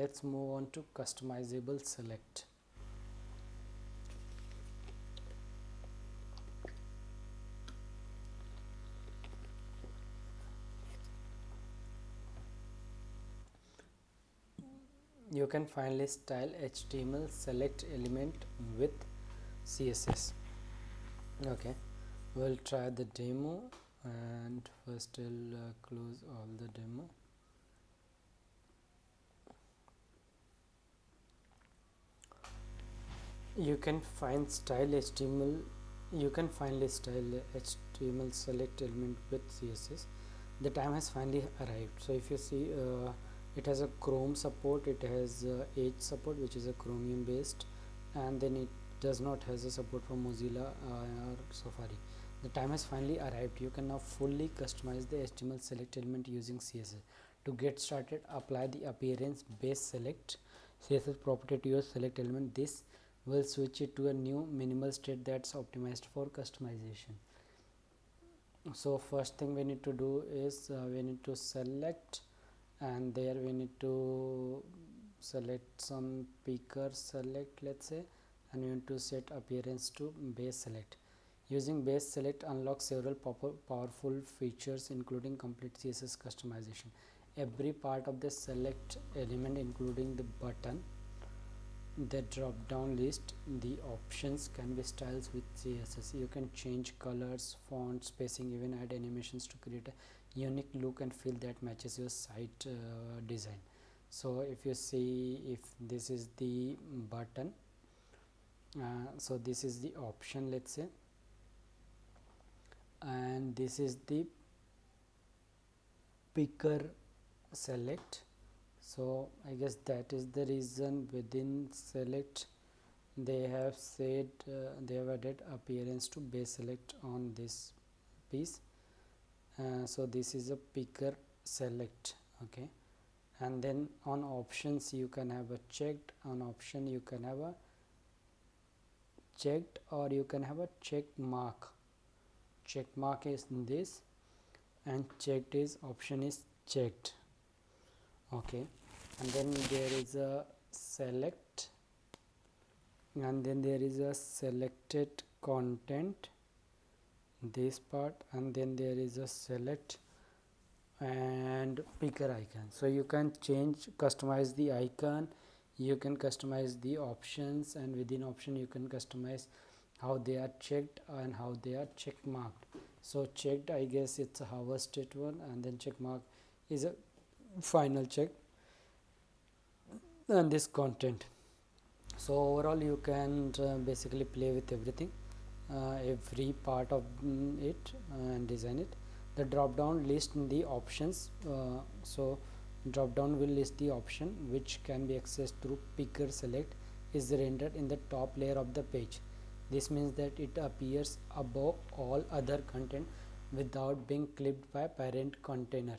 Let's move on to customizable select. You can finally style HTML select element with CSS. Okay, we'll try the demo, and first I'll close all the demo. You can find style HTML. You can finally style HTML select element with CSS. The time has finally arrived. So if you see, it has a Chrome support, it has Edge support, which is a Chromium based, and then it does not has a support for Mozilla or Safari. The time has finally arrived. You can now fully customize the HTML select element using CSS. To get started, apply the appearance base select CSS property to your select element. This will switch it to a new minimal state that's optimized for customization. So first thing we need to do is we need to select, and there we need to select some picker select, let's say, and we need to set appearance to base select. Using base select unlocks several powerful features including complete CSS customization. Every part of the select element, including the button, the drop down list, the options, can be styles with CSS. You can change colors, font, spacing, even add animations to create a unique look and feel that matches your site design. So if you see, if this is the button, so this is the option, let's say, and this is the picker select. So I guess that is the reason within select they have said they have added appearance to base select on this piece. So this is a picker select. Okay, and then on options you can have a checked. On option you can have a checked, or you can have a check mark. Check mark is this, and checked is option is checked. Okay, and then there is a select, and then there is a selected content, this part, and then there is a select and picker icon. So you can customize the icon, you can customize the options, and within option you can customize how they are checked and how they are check marked. So checked, I guess it's a hover state one, and then check mark is a final check, and this content. So overall you can basically play with everything, every part of it, and design it. The drop down list the options, so drop down will list the option which can be accessed through picker select is rendered in the top layer of the page. This means that it appears above all other content without being clipped by parent container.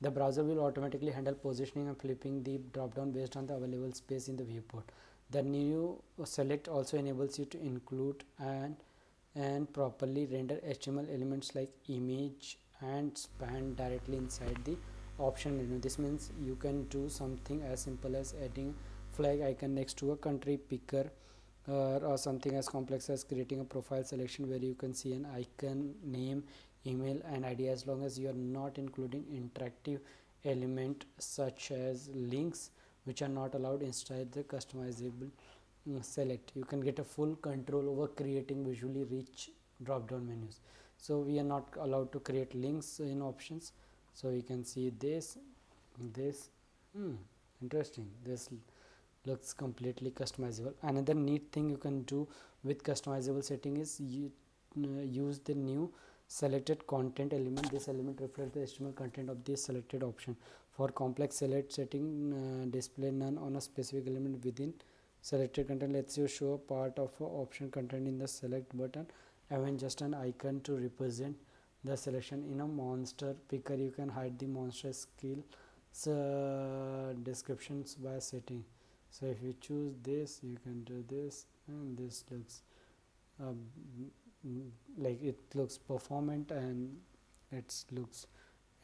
The browser will automatically handle positioning and flipping the drop-down based on the available space in the viewport. The new select also enables you to include and properly render HTML elements like image and span directly inside the option menu. This means you can do something as simple as adding flag icon next to a country picker, or something as complex as creating a profile selection where you can see an icon, name, email and ID, as long as you are not including interactive element such as links, which are not allowed inside the customizable select. You can get a full control over creating visually rich drop down menus. So we are not allowed to create links in options. So you can see this interesting. This looks completely customizable. Another neat thing you can do with customizable setting is you use the new selected content element. This element reflects the HTML content of the selected option. For complex select setting, display none on a specific element within selected content lets you show a part of a option content in the select button, having just an icon to represent the selection. In a monster picker you can hide the monster skill descriptions by setting. So if you choose this, you can do this, and this looks like it looks performant and it looks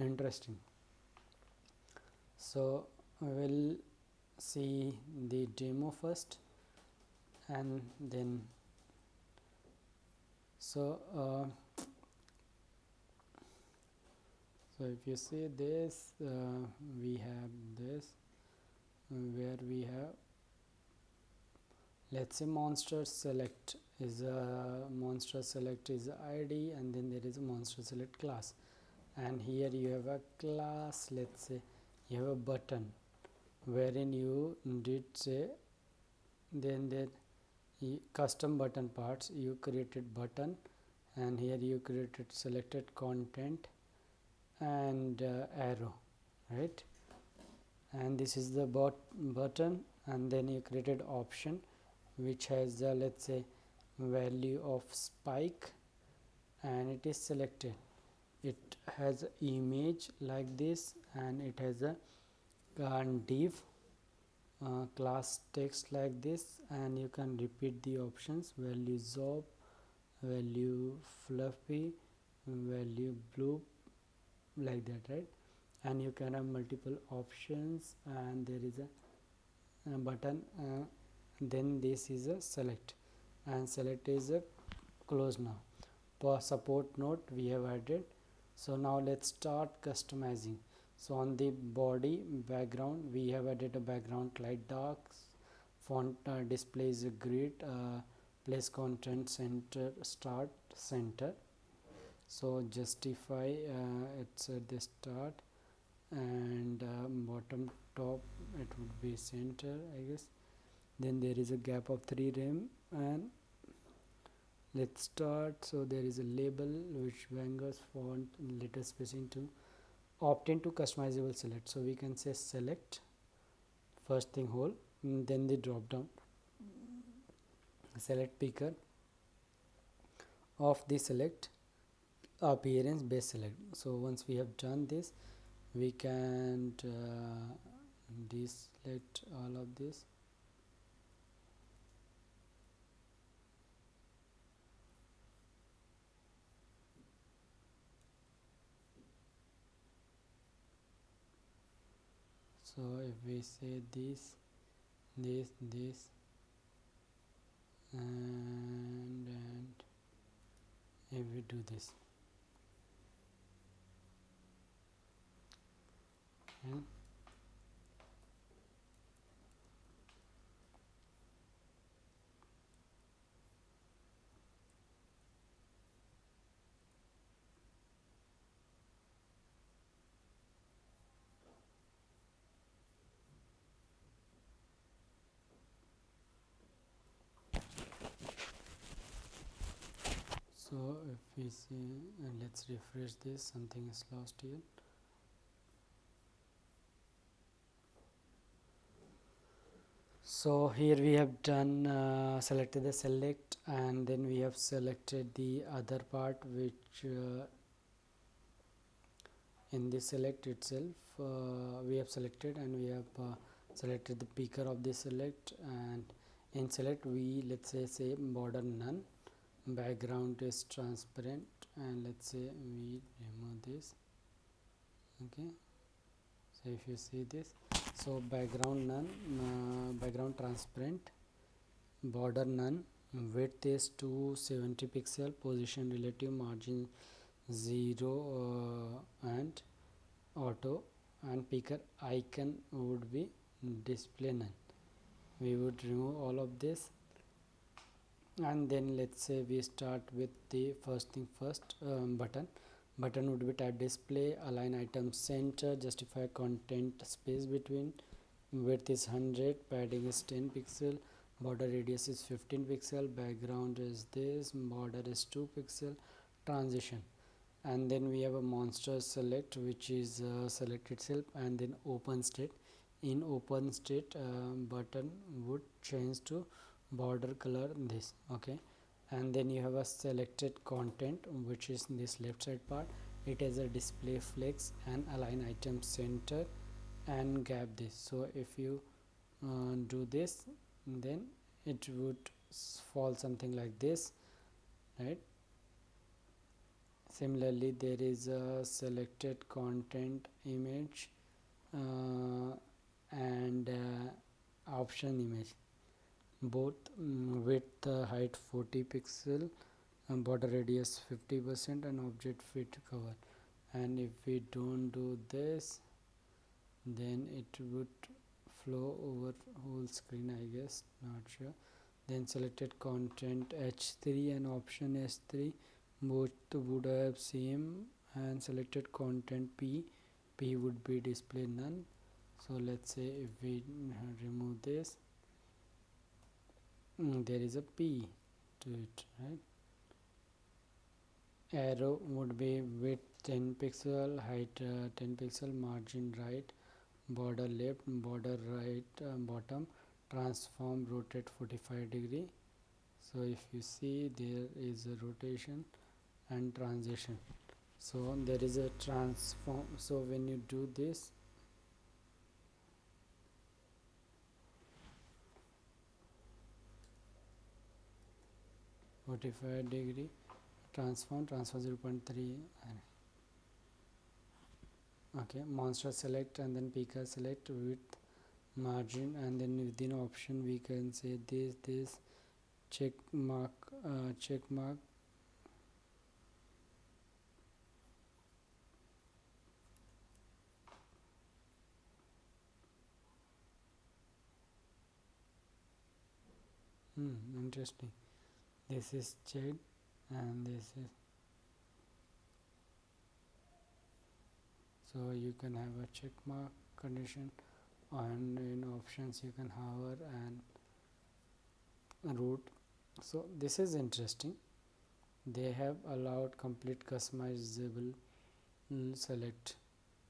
interesting. So I will see the demo first, and then so so if you see this, we have this where we have, let's say, monster select is a monster select is a id, and then there is a monster select class, and here you have a class. Let's say you have a button wherein you did say, then there custom button parts, you created button, and here you created selected content and arrow, right? And this is the button, and then you created option which has the, let's say, value of spike, and it is selected. It has image like this, and it has a div class text like this, and you can repeat the options: value zob, value fluffy, value blue, like that, right? And you can have multiple options, and there is a button, then this is a select, and select is a close now. For support note we have added. So now let's start customizing. So on the body background we have added a background light dark, font displays a grid, place content center, start center. So justify, it's at the start, and bottom top it would be center, I guess. Then there is a gap of 3 rem, and let's start. So there is a label which bangers font letter spacing to opt into customizable select. So we can say select first thing whole, then the drop down select picker of the select appearance base select. So once we have done this, we can deselect all of this. So if we say this, and if we do this, and so if we see, and let's refresh this, something is lost here. So here we have done selected the select, and then we have selected the other part, which in the select itself we have selected, and we have selected the picker of the select. And in select we, let's say border none, background is transparent, and let's say we remove this. Okay, so if you see this, so background none, background transparent, border none, width is 270 pixel, position relative, margin 0, and auto, and picker icon would be display none. We would remove all of this, and then let's say we start with the first thing first, button would be type display, align item center, justify content space between, width is 100, padding is 10 pixel, border radius is 15 pixel, background is this, border is 2 pixel, transition. And then we have a monster select, which is select itself, and then open state. In open state, button would change to border color this. Okay, and then you have a selected content, which is this left side part. It has a display flex and align item center and gap this. So if you do this, then it would fall something like this, right? Similarly, there is a selected content image, and option image, both width height 40 pixel and border radius 50% and object fit cover. And if we don't do this, then it would flow over whole screen, I guess, not sure. Then selected content h3 and option s3, both would have same, and selected content p would be display none. So let's say if we remove this, there is a p to it, right? Arrow would be width 10 pixel, height 10 pixel, margin right, border left, border right, bottom, transform, rotate 45 degree. So if you see, there is a rotation and transition, so there is a transform. So when you do this, 45 degree transform 0.3, okay, monster select, and then picker select, width, margin, and then within option we can say this check mark, interesting. This is checked, and this is, so you can have a check mark condition, and in options you can hover and root. So this is interesting. They have allowed complete customizable select.